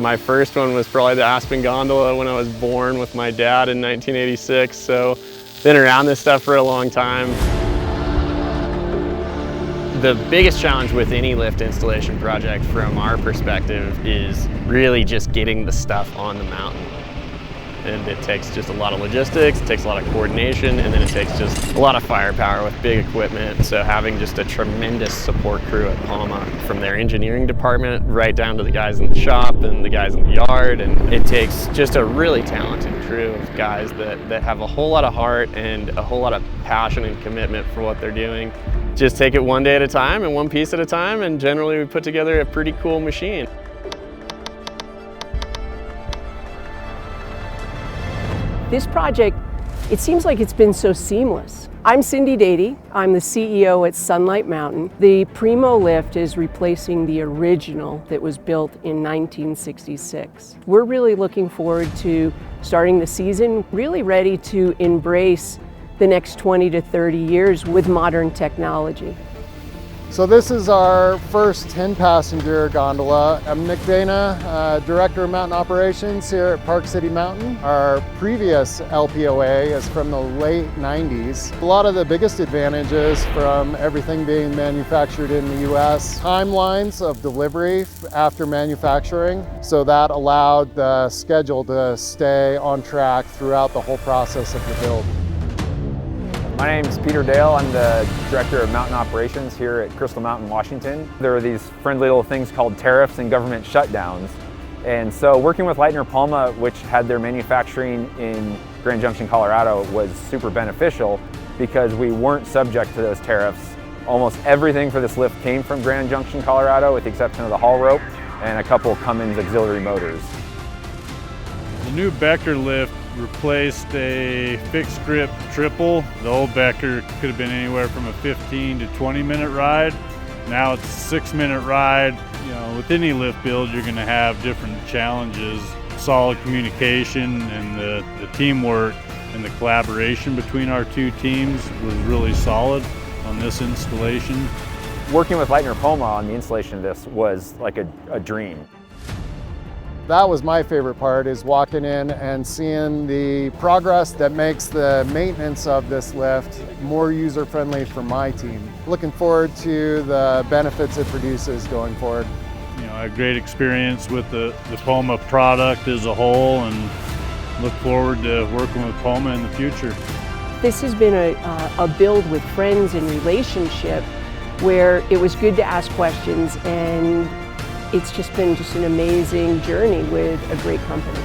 My first one was probably the Aspen gondola when I was born with my dad in 1986, so been around this stuff for a long time. The biggest challenge with any lift installation project from our perspective is really just getting the stuff on the mountain. And it takes just a lot of logistics, it takes a lot of coordination, and then it takes just a lot of firepower with big equipment. So having just a tremendous support crew at Palma, from their engineering department right down to the guys in the shop and the guys in the yard. And it takes just a really talented crew of guys that have a whole lot of heart and a whole lot of passion and commitment for what they're doing. Just take it one day at a time and one piece at a time, and generally we put together a pretty cool machine. This project, it seems like it's been so seamless. I'm Cindy Dady. I'm the CEO at Sunlight Mountain. The Primo lift is replacing the original that was built in 1966. We're really looking forward to starting the season, really ready to embrace the next 20 to 30 years with modern technology. So this is our first 10-passenger gondola. I'm Nick Dana, Director of Mountain Operations here at Park City Mountain. Our previous LPOA is from the late 90s. A lot of the biggest advantages from everything being manufactured in the US, timelines of delivery after manufacturing, so that allowed the schedule to stay on track throughout the whole process of the build. My name is Peter Dale. I'm the Director of Mountain Operations here at Crystal Mountain, Washington. There are these friendly little things called tariffs and government shutdowns. And so working with Leitner Palma, which had their manufacturing in Grand Junction, Colorado, was super beneficial because we weren't subject to those tariffs. Almost everything for this lift came from Grand Junction, Colorado, with the exception of the haul rope and a couple Cummins auxiliary motors. The new Becker lift replaced a fixed grip triple. The old Becker could have been anywhere from a 15 to 20-minute ride. Now it's a 6-minute ride. You know, with any lift build, you're going to have different challenges. Solid communication and the teamwork and the collaboration between our two teams was really solid on this installation. Working with Leitner Palma on the installation of this was like a dream. That was my favorite part, is walking in and seeing the progress that makes the maintenance of this lift more user-friendly for my team. Looking forward to the benefits it produces going forward. You know, a great experience with the Palma product as a whole, and look forward to working with Palma in the future. This has been a build with friends and relationship where it was good to ask questions, and it's just been an amazing journey with a great company.